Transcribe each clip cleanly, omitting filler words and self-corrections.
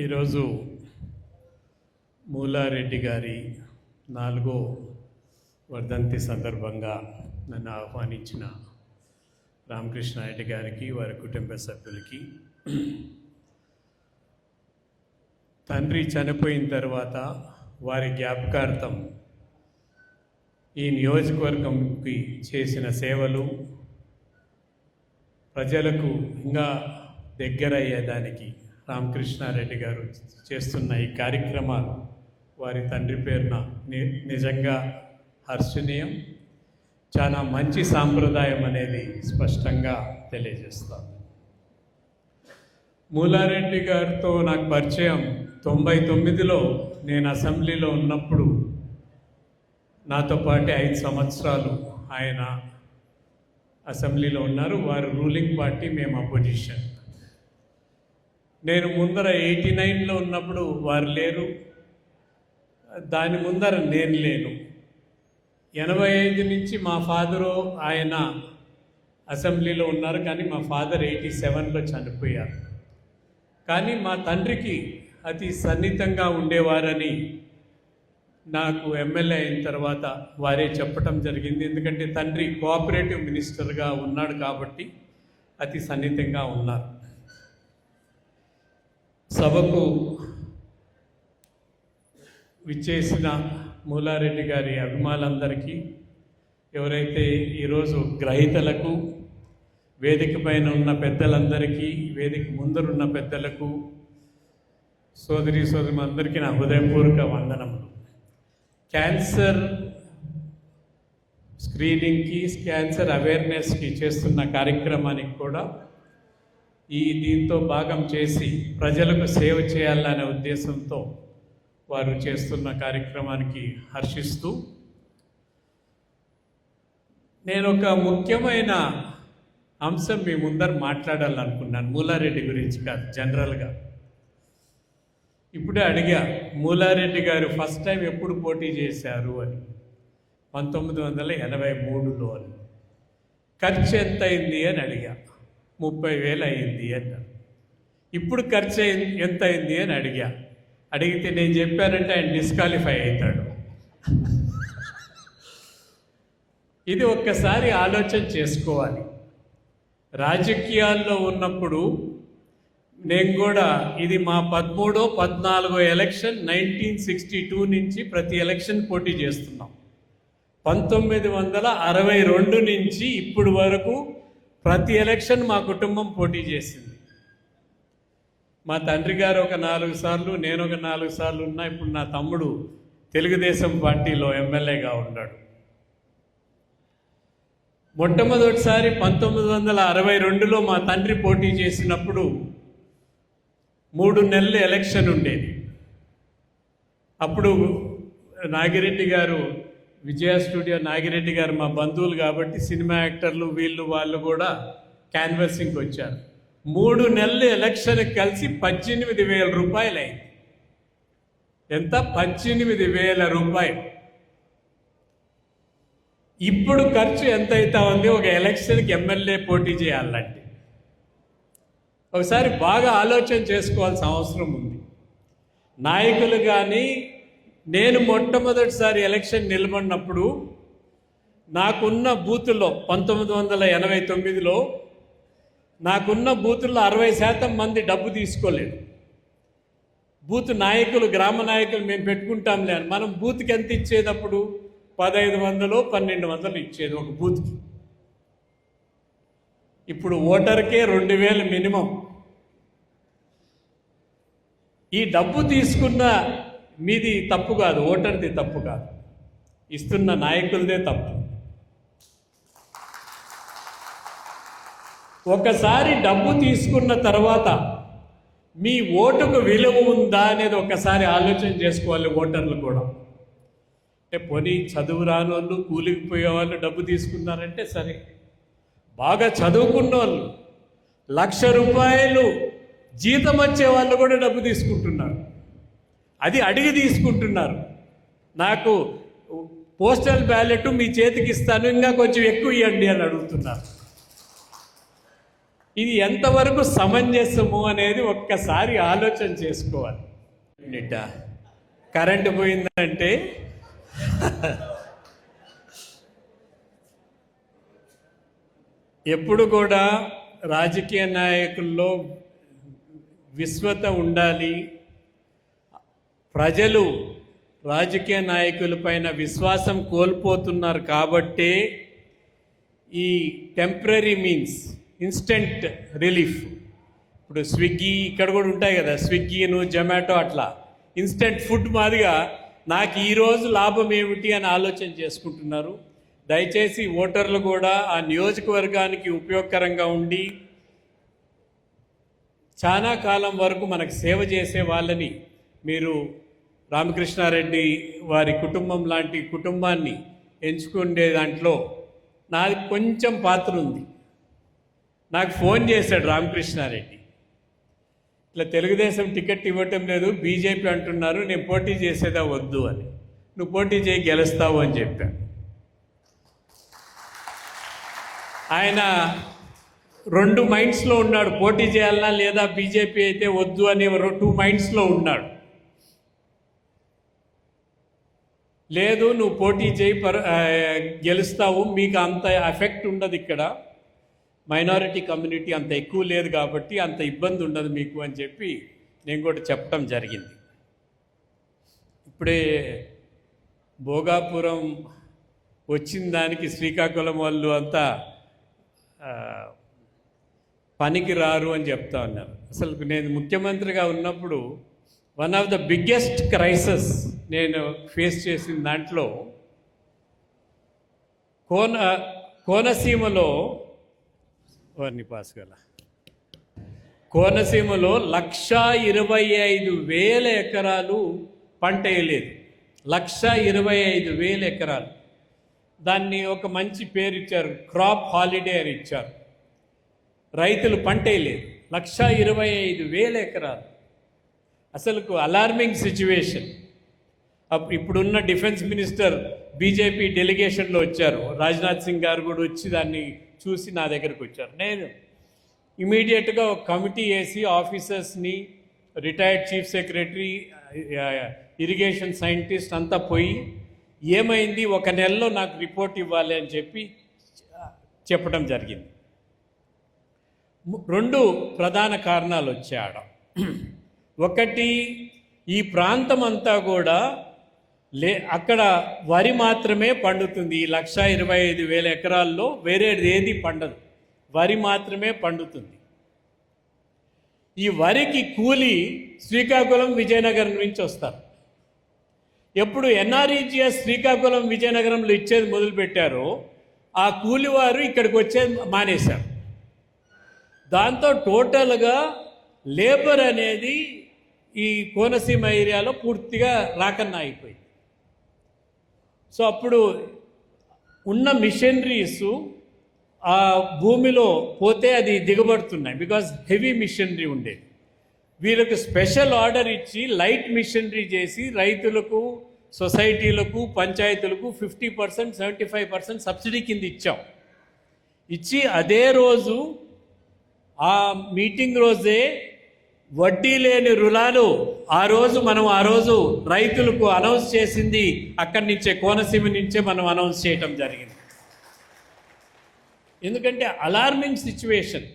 ఈరోజు మూలారెడ్డి గారి 4వ వర్ధంతి సందర్భంగా నన్ను ఆహ్వానించిన రామకృష్ణారెడ్డి గారికి, వారి కుటుంబ సభ్యులకి, తండ్రి చనిపోయిన తర్వాత వారి జ్ఞాపకార్థం ఈ నియోజకవర్గంకి చేసిన సేవలు ప్రజలకు ఇంకా దగ్గర అయ్యేదానికి రామకృష్ణారెడ్డి గారు చేస్తున్న ఈ కార్యక్రమాలు వారి తండ్రి పేరున నిజంగా హర్షణీయం, చాలా మంచి సాంప్రదాయం అనేది స్పష్టంగా తెలియజేస్తాను. మూలారెడ్డి గారితో నాకు పరిచయం 99లో నేను అసెంబ్లీలో ఉన్నప్పుడు. నాతో పాటు 5 సంవత్సరాలు ఆయన అసెంబ్లీలో ఉన్నారు. వారు రూలింగ్ పార్టీ, మేము అపోజిషన్. నేను ముందర 89లో ఉన్నప్పుడు వారు లేరు, దాని ముందర నేను లేను. 85 నుంచి మా ఫాదరు ఆయన అసెంబ్లీలో ఉన్నారు, కానీ మా ఫాదర్ 87లో చనిపోయారు. కానీ మా తండ్రికి అతి సన్నిహితంగా ఉండేవారని నాకు ఎమ్మెల్యే అయిన తర్వాత వారే చెప్పటం జరిగింది. ఎందుకంటే తండ్రి కోఆపరేటివ్ మినిస్టర్గా ఉన్నాడు కాబట్టి అతి సన్నిహితంగా ఉన్నారు. సభకు విచ్చేసిన మూలారెడ్డి గారి అభిమానులందరికీ, ఎవరైతే ఈరోజు గ్రహీతలకు, వేదిక పైన ఉన్న పెద్దలందరికీ, వేదిక ముందరున్న పెద్దలకు, సోదరులందరికీ నా హృదయపూర్వక వందనములు. క్యాన్సర్ స్క్రీనింగ్కి, క్యాన్సర్ అవేర్నెస్కి చేస్తున్న కార్యక్రమానికి కూడా దీంతో భాగం చేసి ప్రజలకు సేవ చేయాలనే ఉద్దేశంతో వారు చేస్తున్న కార్యక్రమానికి హర్షిస్తూ, నేను ఒక ముఖ్యమైన అంశం మీ ముందర మాట్లాడాలనుకున్నాను. మూలారెడ్డి గురించి కాదు, జనరల్గా. ఇప్పుడే అడిగా, మూలారెడ్డి గారు ఫస్ట్ టైం ఎప్పుడు పోటీ చేశారు అని. 1983లో అని. ఖర్చు ఎంత అయింది అని అడిగా. 30,000 అయింది అన్నారు. ఇప్పుడు ఖర్చు ఎంత అయింది అని అడిగితే నేను చెప్పానంటే ఆయన డిస్క్వాలిఫై అవుతాడు. ఇది ఒక్కసారి ఆలోచన చేసుకోవాలి. రాజకీయాల్లో ఉన్నప్పుడు నేను కూడా, ఇది మా 13వ 14వ ఎలక్షన్, 1962 నుంచి ప్రతి ఎలక్షన్ పోటీ చేస్తున్నాం. 1962 నుంచి ఇప్పుడు వరకు ప్రతి ఎలక్షన్ మా కుటుంబం పోటీ చేసింది. మా తండ్రి గారు ఒక 4 సార్లు, నేను ఒక 4 సార్లు ఉన్నా. ఇప్పుడు నా తమ్ముడు తెలుగుదేశం పార్టీలో ఎమ్మెల్యేగా ఉన్నాడు. మొట్టమొదటిసారి 1962లో మా తండ్రి పోటీ చేసినప్పుడు 3 నెలలు ఎలక్షన్ ఉండేది. అప్పుడు నాగిరెడ్డి గారు, విజయ స్టూడియో నాగిరెడ్డి గారు మా బంధువులు కాబట్టి సినిమా యాక్టర్లు వాళ్ళు కూడా క్యాన్వసింగ్కి వచ్చారు. 3 నెలలు ఎలక్షన్కి కలిసి 18,000 రూపాయలు అయింది. ఎంత? 18,000 రూపాయలు. ఇప్పుడు ఖర్చు ఎంత అవుతా ఉంది ఒక ఎలక్షన్కి ఎమ్మెల్యే పోటీ చేయాలంటే? ఒకసారి బాగా ఆలోచన చేసుకోవాల్సిన అవసరం ఉంది. నాయకులు కానీ, నేను మొట్టమొదటిసారి ఎలక్షన్ నిలబడినప్పుడు నాకున్న బూతుల్లో 1989లో నాకున్న బూతుల్లో 60% మంది డబ్బు తీసుకోలేదు. బూత్ నాయకులు, గ్రామ నాయకులు మేము పెట్టుకుంటాంలే అని. మనం బూత్కి ఎంత ఇచ్చేటప్పుడు 1,500 1,200 ఇచ్చేది ఒక బూత్కి. ఇప్పుడు ఓటర్కే 2,000 మినిమం. ఈ డబ్బు తీసుకున్న మీది తప్పు కాదు, ఓటర్ది తప్పు కాదు, ఇస్తున్న నాయకులదే తప్పు. ఒకసారి డబ్బు తీసుకున్న తర్వాత మీ ఓటుకు విలువ ఉందా అనేది ఒకసారి ఆలోచన చేసుకోవాలి ఓటర్లు కూడా. అంటే పోనీ చదువు రాని వాళ్ళు, కూలికి పోయేవాళ్ళు డబ్బు తీసుకున్నారంటే సరే, బాగా చదువుకున్న వాళ్ళు, 1,00,000 రూపాయలు జీతం వచ్చే వాళ్ళు కూడా డబ్బు తీసుకుంటున్నారు. అది అడిగి తీసుకుంటున్నారు. నాకు పోస్టల్ బ్యాలెట్ మీ చేతికి ఇస్తాను, ఇంకా కొంచెం ఎక్కువ ఇవ్వండి అని అడుగుతున్నారు. ఇది ఎంతవరకు సమంజసము అనేది ఒక్కసారి ఆలోచన చేసుకోవాలి. కరెంటు పోయిందంటే ఎప్పుడు కూడా రాజకీయ నాయకుల్లో విశ్వత ఉండాలి. ప్రజలు రాజకీయ నాయకులపైన విశ్వాసం కోల్పోతున్నారు కాబట్టే ఈ టెంపరీ మీన్స్ ఇన్స్టెంట్ రిలీఫ్, ఇప్పుడు స్విగ్గీ ఇక్కడ కూడా ఉంటాయి కదా, స్విగ్గీను జొమాటో అట్లా ఇన్స్టెంట్ ఫుడ్ మాదిగా నాకు ఈరోజు లాభం ఏమిటి అని ఆలోచన చేసుకుంటున్నారు. దయచేసి ఓటర్లు కూడా ఆ నియోజకవర్గానికి ఉపయోగకరంగా ఉండి చాలా కాలం వరకు మనకు సేవ చేసే వాళ్ళని మీరు రామకృష్ణారెడ్డి వారి కుటుంబం లాంటి కుటుంబాన్ని ఎంచుకునే దాంట్లో నాది కొంచెం పాత్ర ఉంది. నాకు ఫోన్ చేశాడు రామకృష్ణారెడ్డి, ఇట్లా తెలుగుదేశం టికెట్ ఇవ్వటం లేదు, బీజేపీ అంటున్నారు, నేను పోటీ చేసేదా వద్దు అని. నువ్వు పోటీ చేయి గెలుస్తావు అని చెప్పాను. ఆయన 2 మైండ్స్లో ఉన్నాడు, పోటీ చేయాలన్నా లేదా బీజేపీ అయితే వద్దు అని 2 మైండ్స్లో ఉన్నాడు. లేదు నువ్వు పోటీ చేయి గెలుస్తావు, మీకు అంత ఎఫెక్ట్ ఉండదు, ఇక్కడ మైనారిటీ కమ్యూనిటీ అంత ఎక్కువ లేదు కాబట్టి అంత ఇబ్బంది ఉండదు మీకు అని చెప్పి నేను కూడా చెప్పడం జరిగింది. ఇప్పుడే భోగాపురం వచ్చిన దానికి శ్రీకాకుళం వాళ్ళు అంతా పనికి రారు అని చెప్తా ఉన్నారు. అసలు నేను ముఖ్యమంత్రిగా ఉన్నప్పుడు one of the biggest crisis నేను ఫేస్ చేసిన దాంట్లో కోనసీమలో కోనసీమలో 1,25,000 ఎకరాలు పంట వేయలేదు. 1,25,000 ఎకరాలు. దాన్ని ఒక మంచి పేరు ఇచ్చారు, క్రాప్ హాలిడే అని ఇచ్చారు. రైతులు పంట వేయలేదు. 1,25,000 ఎకరాలు. అసలు అలార్మింగ్ సిచ్యువేషన్. ఇప్పుడున్న డిఫెన్స్ మినిస్టర్ బీజేపీ డెలిగేషన్లో వచ్చారు, రాజ్నాథ్ సింగ్ గారు కూడా వచ్చి దాన్ని చూసి నా దగ్గరకు వచ్చారు. నేను ఇమీడియట్గా ఒక కమిటీ వేసి ఆఫీసర్స్ని, retired chief secretary, irrigation scientist అంతా పోయి ఏమైంది 1 నెలలో నాకు రిపోర్ట్ ఇవ్వాలి అని చెప్పడం జరిగింది. 2 ప్రధాన కారణాలు వచ్చాడ. ఒకటి, ఈ ప్రాంతం అంతా కూడా అక్కడ వరి మాత్రమే పండుతుంది. ఈ 1,25,000 ఎకరాల్లో వేరేది ఏది పండదు, వరి మాత్రమే పండుతుంది. ఈ వరికి కూలి శ్రీకాకుళం విజయనగరం నుంచి వస్తారు. ఎప్పుడు ఎన్ఆర్ఈజీఎస్ శ్రీకాకుళం విజయనగరంలో ఇచ్చేది మొదలుపెట్టారో ఆ కూలివారు ఇక్కడికి వచ్చేది మానేశారు. దాంతో టోటల్గా లేబర్ అనేది ఈ కోనసీమ ఏరియాలో పూర్తిగా రాకన్నా అయిపోయింది. సో అప్పుడు ఉన్న మిషనరీస్ ఆ భూమిలో పోతే అది దిగబడుతున్నాయి, బికాజ్ హెవీ మిషనరీ ఉండేది. వీళ్ళకు స్పెషల్ ఆర్డర్ ఇచ్చి లైట్ మిషనరీ చేసి రైతులకు, సొసైటీలకు, పంచాయతీలకు 50%, 75% సబ్సిడీ కింద ఇచ్చాం. ఇచ్చి అదే రోజు ఆ మీటింగ్ రోజే వడ్డీ లేని రుణాలు ఆ రోజు రైతులకు అనౌన్స్ చేసింది అక్కడి నుంచే, కోనసీమ నుంచే మనం అనౌన్స్ చేయటం జరిగింది. ఎందుకంటే అలార్మింగ్ సిచ్యువేషన్.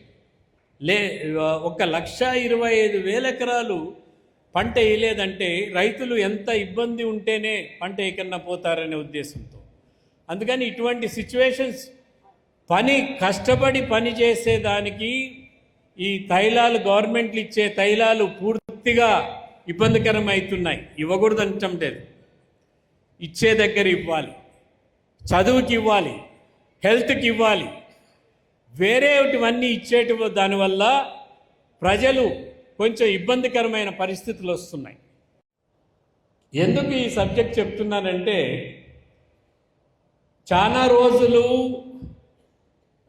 1,25,000 ఎకరాలు పంట వేయలేదంటే రైతులు ఎంత ఇబ్బంది ఉంటేనే పంట ఏకన్నా పోతారనే ఉద్దేశంతో. అందుకని ఇటువంటి సిచ్యువేషన్స్, కష్టపడి పని చేసేదానికి ఈ తైలాలు, గవర్నమెంట్లు ఇచ్చే తైలాలు పూర్తిగా ఇబ్బందికరం అవుతున్నాయి. ఇవ్వకూడదు అనటం లేదు, ఇచ్చే దగ్గర ఇవ్వాలి, చదువుకి ఇవ్వాలి, హెల్త్కి ఇవ్వాలి, వేరేటివన్నీ ఇచ్చేటి దానివల్ల ప్రజలు కొంచెం ఇబ్బందికరమైన పరిస్థితులు వస్తున్నాయి. ఎందుకు ఈ సబ్జెక్ట్ చెప్తున్నానంటే, చాలా రోజులు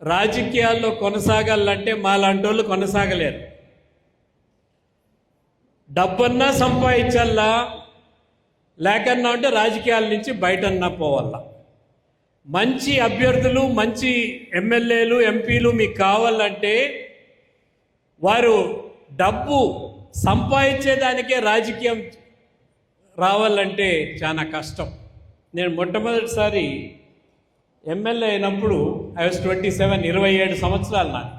రాజకీయాల్లో కొనసాగాలంటే మాలాంటి వాళ్ళు కొనసాగలేరు. డబ్బన్నా సంపాదించాలా, లేకన్నా అంటే రాజకీయాల నుంచి బయటన్నా పోవాలా. మంచి అభ్యర్థులు, మంచి ఎమ్మెల్యేలు, ఎంపీలు మీకు కావాలంటే వారు డబ్బు సంపాదించేదానికే రాజకీయం రావాలంటే చాలా కష్టం. నేను మొట్టమొదటిసారి ఎమ్మెల్యే అయినప్పుడు ఐ వాజ్ 27, 27 సంవత్సరాలు నాకు.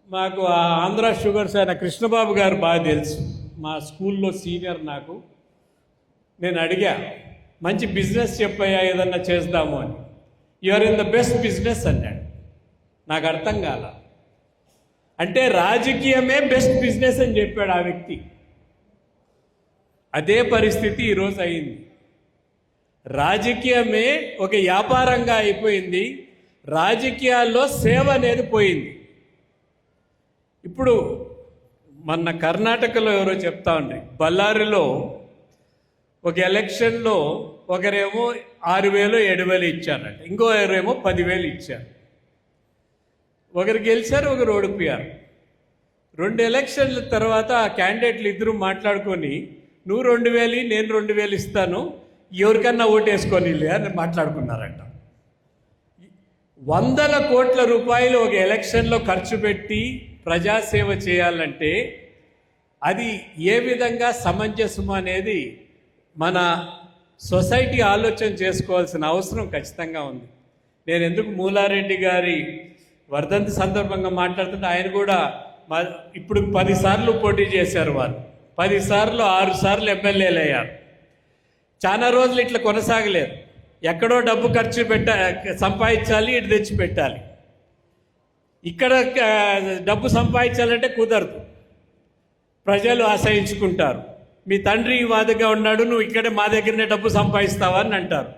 మాకు ఆ ఆంధ్ర షుగర్స్ ఆయన కృష్ణబాబు గారు బాగా తెలుసు, మా స్కూల్లో సీనియర్ నాకు. నేను అడిగా, మంచి బిజినెస్ చెప్పాయా, ఏదన్నా చేద్దాము అని. You are in the best business అన్నాడు. నాకు అర్థం కాల. అంటే రాజకీయమే బెస్ట్ బిజినెస్ అని చెప్పాడు ఆ వ్యక్తి. అదే పరిస్థితి ఈరోజు అయింది. రాజకీయమే ఒక వ్యాపారంగా అయిపోయింది. రాజకీయాల్లో సేవ అనేది పోయింది. ఇప్పుడు మొన్న కర్ణాటకలో ఎవరో చెప్తా ఉండే, బళ్ళారిలో ఒక ఎలక్షన్లో ఒకరేమో 6,000, 7,000 ఇచ్చారంట, ఇంకో ఎవరేమో 10,000 ఇచ్చారు. ఒకరు గెలిచారు, ఒకరు ఓడిపోయారు. 2 ఎలక్షన్ల తర్వాత ఆ క్యాండిడేట్లు ఇద్దరు మాట్లాడుకొని, నువ్వు 2,000, నేను 2,000 ఇస్తాను, ఎవరికన్నా ఓటేసుకొని అని మాట్లాడుకున్నారంట. 100 కోట్ల రూపాయలు ఒక ఎలక్షన్లో ఖర్చు పెట్టి ప్రజాసేవ చేయాలంటే అది ఏ విధంగా సమంజసం అనేది మన సొసైటీ ఆలోచన చేసుకోవాల్సిన అవసరం ఖచ్చితంగా ఉంది. నేను ఎందుకు మూలారెడ్డి గారి వర్ధంతి సందర్భంగా మాట్లాడుతుంటే, ఆయన కూడా ఇప్పుడు 10 సార్లు పోటీ చేశారు. వాళ్ళు 10 సార్లు 6 సార్లు ఎమ్మెల్యేలు అయ్యారు. చాలా రోజులు ఇట్లా కొనసాగలేదు. ఎక్కడో డబ్బు ఖర్చు సంపాదించాలి, ఇటు తెచ్చి పెట్టాలి. ఇక్కడ డబ్బు సంపాదించాలంటే కుదరదు, ప్రజలు ఆశ్రయించుకుంటారు. మీ తండ్రి వాదగా ఉన్నాడు, నువ్వు ఇక్కడే మా దగ్గరనే డబ్బు సంపాదిస్తావా అని అంటారు.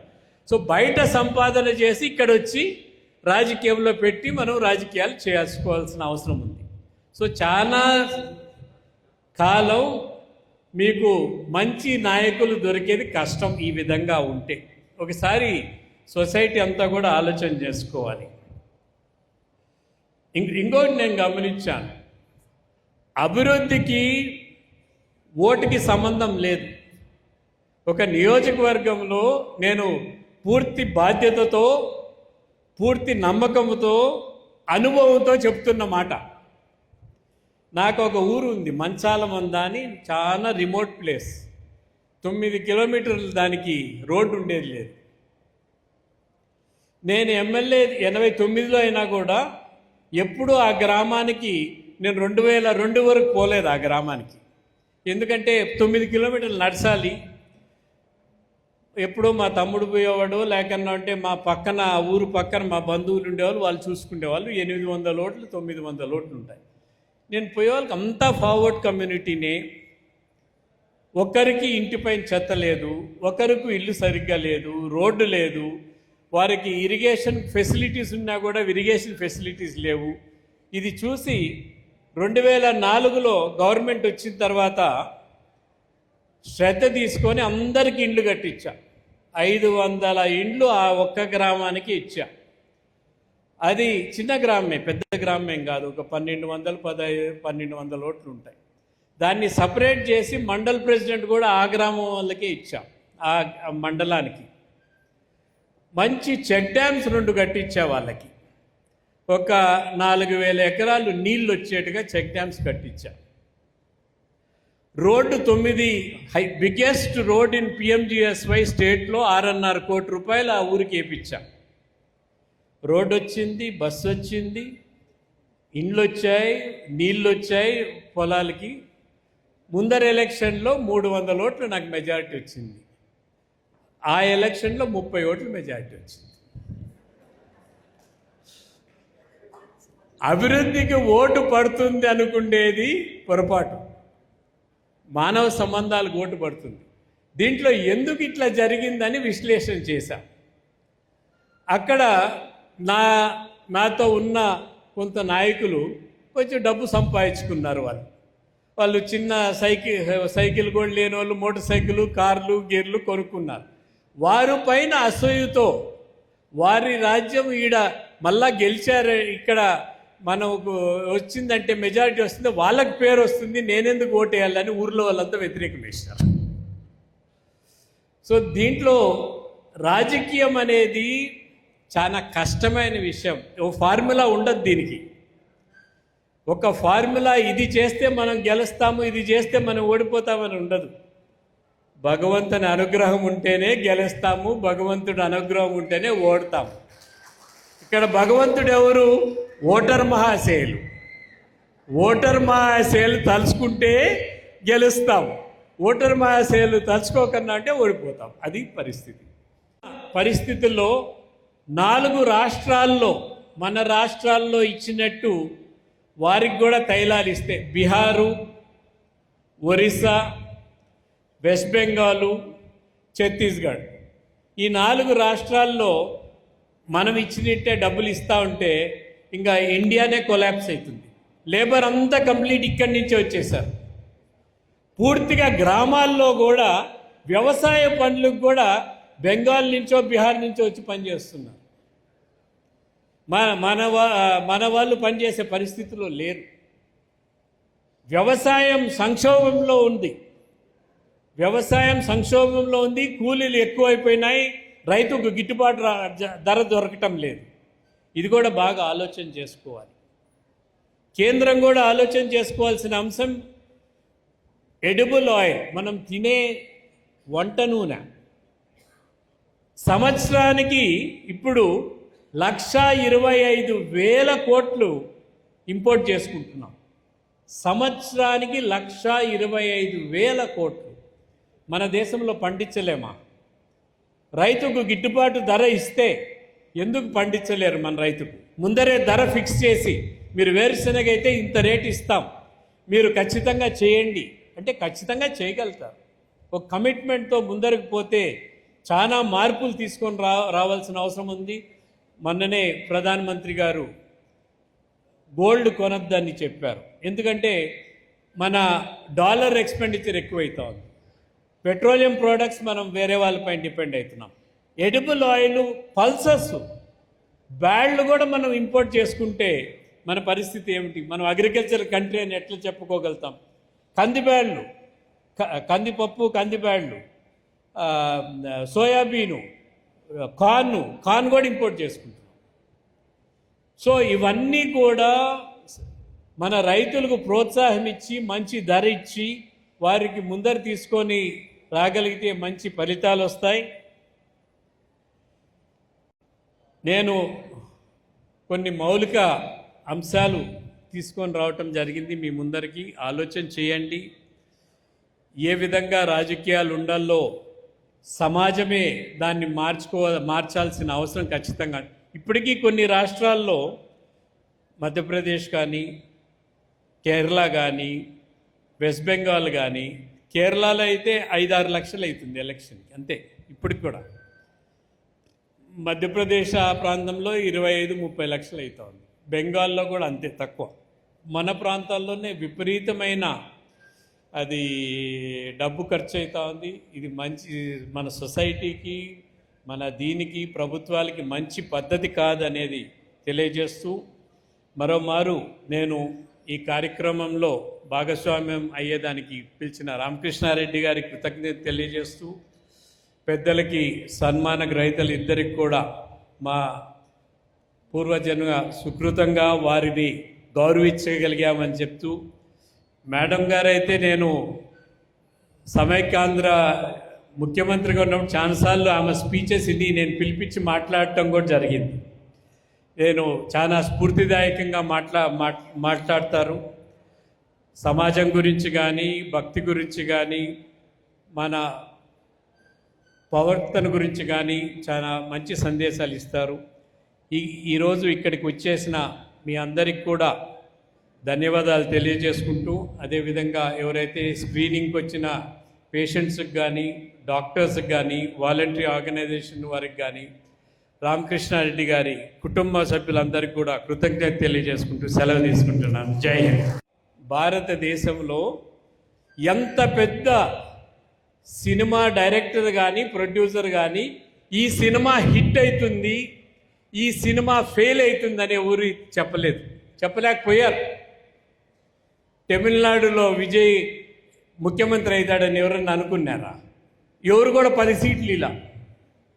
సో బయట సంపాదన చేసి ఇక్కడ వచ్చి రాజకీయంలో పెట్టి మనం రాజకీయాలు చేసుకోవాల్సిన అవసరం ఉంది. సో చాలా కాలం మీకు మంచి నాయకులు దొరికేది కష్టం ఈ విధంగా ఉంటే. ఒకసారి సొసైటీ అంతా కూడా ఆలోచన చేసుకోవాలి. ఇంకోటి నేను గమనించాను, అభివృద్ధికి ఓటుకి సంబంధం లేదు. ఒక నియోజకవర్గంలో నేను పూర్తి బాధ్యతతో, పూర్తి నమ్మకంతో, అనుభవంతో చెప్తున్న మాట. నాకు ఒక ఊరు ఉంది, మంచాలమంద అని, చాలా రిమోట్ ప్లేస్. 9 కిలోమీటర్లు దానికి రోడ్డు ఉండేది లేదు. నేను ఎమ్మెల్యే 89లో అయినా కూడా ఎప్పుడూ ఆ గ్రామానికి నేను 2002 వరకు పోలేదు ఆ గ్రామానికి. ఎందుకంటే 9 కిలోమీటర్లు నడచాలి. ఎప్పుడో మా తమ్ముడు పోయేవాడు, లేకన్నా అంటే మా పక్కన ఊరు పక్కన మా బంధువులు ఉండేవాళ్ళు, వాళ్ళు చూసుకునేవాళ్ళు. 800 ఓట్లు 900 ఓట్లు ఉంటాయి. నేను పోయేవాళ్ళకి అంతా ఫార్వర్డ్ కమ్యూనిటీనే. ఒకరికి ఇంటిపైన చెత్త లేదు, ఒకరికి ఇల్లు సరిగ్గా లేదు, రోడ్డు లేదు, వారికి ఇరిగేషన్ ఫెసిలిటీస్ ఉన్నా కూడా ఇరిగేషన్ ఫెసిలిటీస్ లేవు. ఇది చూసి 2004లో గవర్నమెంట్ వచ్చిన తర్వాత శ్రద్ధ తీసుకొని అందరికీ ఇండ్లు కట్టించా. 500 ఇండ్లు ఆ ఒక్క గ్రామానికి ఇచ్చా. అది చిన్న గ్రామమే, పెద్ద గ్రామం కాదు. ఒక 1200 ఓట్లు ఉంటాయి. దాన్ని సపరేట్ చేసి మండల్ ప్రెసిడెంట్ కూడా ఆ గ్రామం వాళ్ళకే ఇచ్చాం. ఆ మండలానికి మంచి చెక్ డ్యామ్స్ 2 కట్టించా. వాళ్ళకి ఒక 4,000 ఎకరాలు నీళ్ళు వచ్చేట్టుగా చెక్ డ్యామ్స్ కట్టించా. Road 9 biggest road in PMGSY స్టేట్లో 6.5 కోటి రూపాయలు ఆ ఊరికి వేయించా. రోడ్డు వచ్చింది, బస్సు వచ్చింది, ఇండ్లు వచ్చాయి, నీళ్ళు వచ్చాయి పొలాలకి. ముందర ఎలక్షన్లో 300 ఓట్లు నాకు మెజారిటీ వచ్చింది. ఆ ఎలక్షన్లో 30 ఓట్లు మెజారిటీ వచ్చింది. అభివృద్ధికి ఓటు పడుతుంది అనుకునేది పొరపాటు. మానవ సంబంధాలకు ఓటు పడుతుంది. దీంట్లో ఎందుకు ఇట్లా జరిగిందని విశ్లేషణ చేశాం. అక్కడ నాతో ఉన్న కొంత నాయకులు కొంచెం డబ్బు సంపాదించుకున్నారు. వాళ్ళు చిన్న సైకిల్ కూడా లేని వాళ్ళు మోటార్ సైకిల్, కార్లు, గేర్లు కొనుక్కున్నారు. వారి పైన అసూయతో వారి రాజ్యం ఈడ మళ్ళా గెలిచారు, ఇక్కడ మనకు వచ్చిందంటే మెజారిటీ వస్తుంది, వాళ్ళకి పేరు వస్తుంది, నేనెందుకు ఓటేయాలని ఊర్లో వాళ్ళంతా వ్యతిరేకం వేస్తారు. సో దీంట్లో రాజకీయం అనేది చాలా కష్టమైన విషయం. ఓ ఫార్ములా ఉండదు దీనికి. ఒక ఫార్ములా ఇది చేస్తే మనం గెలుస్తాము, ఇది చేస్తే మనం ఓడిపోతామని ఉండదు. భగవంతుని అనుగ్రహం ఉంటేనే గెలుస్తాము, భగవంతుడి అనుగ్రహం ఉంటేనే ఓడతాము. ఇక్కడ భగవంతుడు ఎవరు? ఓటర్ మహాశయులు. ఓటర్ మహాశయులు తలుచుకుంటే గెలుస్తాం, ఓటర్ మహాశయులు తలుచుకోకన్నా అంటే ఓడిపోతాం. అది పరిస్థితుల్లో 4 రాష్ట్రాల్లో, మన రాష్ట్రాల్లో ఇచ్చినట్టు వారికి కూడా తైలాలు ఇస్తే, బీహారు, ఒరిస్సా, వెస్ట్ బెంగాలు, ఛత్తీస్గఢ్, ఈ 4 రాష్ట్రాల్లో మనం ఇచ్చినట్టే డబ్బులు ఇస్తూ ఉంటే ఇంకా ఇండియానే కొలాప్స్ అవుతుంది. లేబర్ అంతా కంప్లీట్ ఇక్కడి నుంచే వచ్చేసారు. పూర్తిగా గ్రామాల్లో కూడా వ్యవసాయ పనులకు కూడా బెంగాల్ నుంచో బీహార్ నుంచో వచ్చి పనిచేస్తున్నారు. మన వాళ్ళు పనిచేసే పరిస్థితిలో లేరు. వ్యవసాయం సంక్షోభంలో ఉంది. కూలీలు ఎక్కువైపోయినాయి, రైతుకు గిట్టుబాటు ధర దొరకటం లేదు. ఇది కూడా బాగా ఆలోచన చేసుకోవాలి. కేంద్రం కూడా ఆలోచన చేసుకోవాల్సిన అంశం ఎడిబుల్ ఆయిల్, మనం తినే వంట నూనె. సంవత్సరానికి ఇప్పుడు 1,25,000 కోట్లు ఇంపోర్ట్ చేసుకుంటున్నాం. సంవత్సరానికి 1,25,000 కోట్లు మన దేశంలో పండించలేమా? రైతుకు గిట్టుబాటు ధర ఇస్తే ఎందుకు పండించలేరు మన రైతుకు? ముందరే ధర ఫిక్స్ చేసి, మీరు వేరుశనగ అయితే ఇంత రేటు ఇస్తాం, మీరు ఖచ్చితంగా చేయండి అంటే ఖచ్చితంగా చేయగలుగుతారు. ఒక కమిట్మెంట్తో ముందరకు పోతే చాలా మార్పులు తీసుకొని రావాల్సిన అవసరం ఉంది. మొన్ననే ప్రధానమంత్రి గారు గోల్డ్ కొనొద్దని చెప్పారు. ఎందుకంటే మన డాలర్ ఎక్స్పెండిచర్ ఎక్కువైతా ఉంది. పెట్రోలియం ప్రోడక్ట్స్ మనం వేరే వాళ్ళపై డిపెండ్ అవుతున్నాం. ఎడిబుల్ ఆయిల్, పల్సెస్, బ్యాడ్లు కూడా మనం ఇంపోర్ట్ చేసుకుంటే మన పరిస్థితి ఏమిటి? మనం అగ్రికల్చర్ కంట్రీ అని ఎట్లా చెప్పుకోగలుగుతాం? కందిబ్యాడ్లు, కందిపప్పు, కందిబ్యాడ్లు, సోయాబీను, కార్న్ కూడా ఇంపోర్ట్ చేసుకుంటాం. సో ఇవన్నీ కూడా మన రైతులకు ప్రోత్సాహం ఇచ్చి, మంచి ధర ఇచ్చి, వారికి ముందర తీసుకొని రాగలిగితే మంచి ఫలితాలు వస్తాయి. నేను కొన్ని మౌలిక అంశాలు తీసుకొని రావటం జరిగింది మీ ముందరికి. ఆలోచన చేయండి. ఏ విధంగా రాజకీయాలు ఉండాలో సమాజమే దాన్ని మార్చాల్సిన అవసరం ఖచ్చితంగా. ఇప్పటికీ కొన్ని రాష్ట్రాల్లో, మధ్యప్రదేశ్ కానీ, కేరళ కానీ, వెస్ట్ బెంగాల్ కానీ, కేరళలో అయితే 5-6 లక్షలు అవుతుంది ఎలక్షన్కి, అంతే. ఇప్పటికి కూడా మధ్యప్రదేశ్ ఆ ప్రాంతంలో 25-30 లక్షలు అవుతుంది. బెంగాల్లో కూడా అంతే, తక్కువ. మన ప్రాంతాల్లోనే విపరీతమైన అది డబ్బు ఖర్చు అవుతూ ఉంది. ఇది మంచి, మన సొసైటీకి, మన దీనికి, ప్రభుత్వాలకి మంచి పద్ధతి కాదనేది తెలియజేస్తూ, మరోమారు నేను ఈ కార్యక్రమంలో భాగస్వామ్యం అయ్యేదానికి పిలిచిన రామకృష్ణారెడ్డి గారికి కృతజ్ఞత తెలియజేస్తూ, పెద్దలకి, సన్మాన గ్రహీతలు ఇద్దరికి కూడా మా పూర్వజన్మ సుకృతంగా వారిని గౌరవించగలిగామని చెప్తూ, మేడం గారైతే నేను సమైక్యాంధ్ర ముఖ్యమంత్రిగా ఉన్నప్పుడు చాలాసార్లు ఆమె స్పీచెస్ ఇది నేను పిలిపించి మాట్లాడటం కూడా జరిగింది. నేను చాలా స్ఫూర్తిదాయకంగా మాట్లాడతారు. సమాజం గురించి కానీ, భక్తి గురించి కానీ, మన ప్రవర్తన గురించి కానీ చాలా మంచి సందేశాలు ఇస్తారు. ఈరోజు ఇక్కడికి వచ్చేసిన మీ అందరికి కూడా ధన్యవాదాలు తెలియజేసుకుంటూ, అదేవిధంగా ఎవరైతే స్క్రీనింగ్కి వచ్చిన పేషెంట్స్కి కానీ, డాక్టర్స్కి కానీ, వాలంటరీ ఆర్గనైజేషన్ వారికి కానీ, రామకృష్ణారెడ్డి గారి కుటుంబ సభ్యులందరికీ కూడా కృతజ్ఞత తెలియజేసుకుంటూ సెలవు తీసుకుంటున్నాను. జై హింద్. భారతదేశంలో ఎంత పెద్ద సినిమా డైరెక్టర్ కానీ, ప్రొడ్యూసర్ కానీ ఈ సినిమా హిట్ అవుతుంది, ఈ సినిమా ఫెయిల్ అవుతుందనే ఊరు చెప్పలేకపోయారు. తమిళనాడులో విజయ్ ముఖ్యమంత్రి అవుతాడని ఎవరన్నా అనుకున్నారా? ఎవరు కూడా 10 సీట్లు ఇలా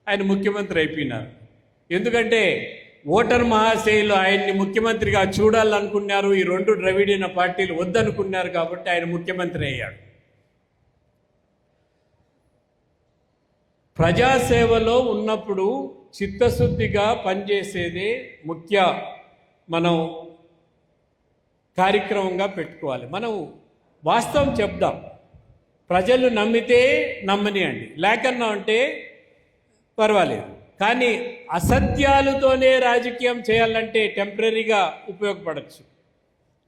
ఆయన ముఖ్యమంత్రి అయిపోయినారు. ఎందుకంటే ఓటర్ మహాశయులు ఆయన్ని ముఖ్యమంత్రిగా చూడాలనుకున్నారు. ఈ రెండు ద్రవిడియన పార్టీలు వద్దనుకున్నారు కాబట్టి ఆయన ముఖ్యమంత్రి అయ్యాడు. ప్రజాసేవలో ఉన్నప్పుడు చిత్తశుద్ధిగా పనిచేసేదే ముఖ్య మనం కార్యక్రమంగా పెట్టుకోవాలి. మనం వాస్తవం చెప్దాం. ప్రజలు నమ్మితే నమ్మనియండి, లేకన్నా అంటే పర్వాలేదు. కానీ అసత్యాలతోనే రాజకీయం చేయాలంటే టెంపరీగా ఉపయోగపడచ్చు.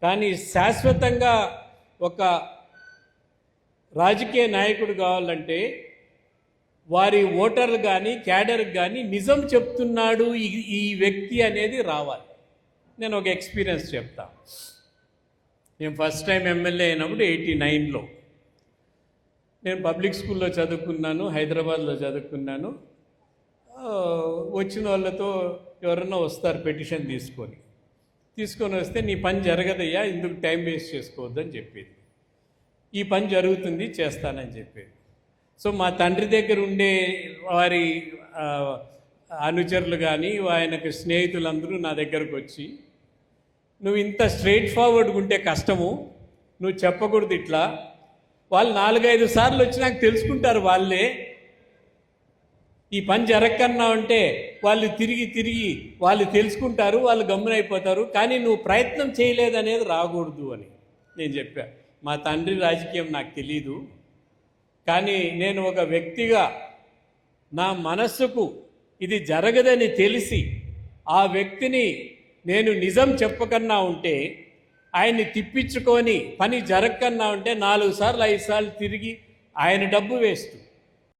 కానీ శాశ్వతంగా ఒక రాజకీయ నాయకుడు కావాలంటే వారి ఓటర్లు కానీ క్యాడర్కి కానీ నిజం చెప్తున్నాడు ఈ వ్యక్తి అనేది రావాలి. నేను ఒక ఎక్స్పీరియన్స్ చెప్తా. నేను ఫస్ట్ టైం ఎమ్మెల్యే అయినప్పుడు 89లో నేను పబ్లిక్ స్కూల్లో చదువుకున్నాను, హైదరాబాద్లో చదువుకున్నాను. వచ్చిన వాళ్ళతో ఎవరన్నా వస్తారు పెటిషన్ తీసుకొని వస్తే నీ పని జరగదయ్యా, ఇందుకు టైం వేస్ట్ చేసుకోవద్దని చెప్పేది. ఈ పని జరుగుతుంది చేస్తానని చెప్పేది. సో మా తండ్రి దగ్గర ఉండే వారి అనుచరులు కానీ ఆయనకు స్నేహితులందరూ నా దగ్గరకు వచ్చి, నువ్వు ఇంత స్ట్రైట్ ఫార్వర్డ్గా ఉంటే కష్టము, నువ్వు చెప్పకూడదు ఇట్లా. వాళ్ళు 4-5 సార్లు వచ్చి నాకు తెలుసుకుంటారు వాళ్ళే. ఈ పని జరగకన్నా అంటే వాళ్ళు తిరిగి వాళ్ళు తెలుసుకుంటారు, వాళ్ళు గమ్మునైపోతారు. కానీ నువ్వు ప్రయత్నం చేయలేదనేది రాకూడదు అని నేను చెప్పా. మా తండ్రి రాజకీయం నాకు తెలీదు, కానీ నేను ఒక వ్యక్తిగా నా మనస్సుకు ఇది జరగదని తెలిసి ఆ వ్యక్తిని నేను నిజం చెప్పకన్నా ఉంటే, ఆయన్ని తిప్పించుకొని పని జరగకన్నా ఉంటే 4 సార్లు 5 సార్లు తిరిగి ఆయన డబ్బు వేస్ట్,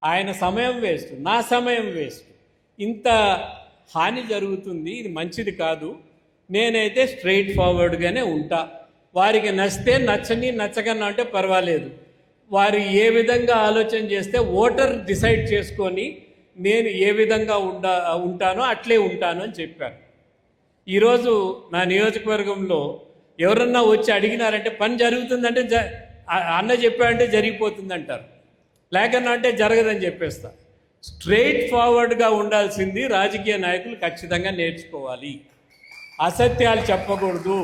ఆయన సమయం వేస్ట్, నా సమయం వేస్ట్, ఇంత హాని జరుగుతుంది. ఇది మంచిది కాదు. నేనైతే స్ట్రైట్ ఫార్వర్డ్గానే ఉంటా. వారికి నచ్చితే నచ్చకన్నా అంటే పర్వాలేదు. వారు ఏ విధంగా ఆలోచన చేస్తే ఓటర్ డిసైడ్ చేసుకొని నేను ఏ విధంగా ఉంటానో అట్లే ఉంటాను అని చెప్పాను. ఈరోజు నా నియోజకవర్గంలో ఎవరన్నా వచ్చి అడిగినారంటే పని జరుగుతుందంటే అన్న చెప్పాడంటే జరిగిపోతుంది అంటారు, లేకన్నా అంటే జరగదని చెప్పేస్తా. స్ట్రైట్ ఫార్వర్డ్గా ఉండాల్సింది రాజకీయ నాయకులు ఖచ్చితంగా నేర్చుకోవాలి. అసత్యాలు చెప్పకూడదు.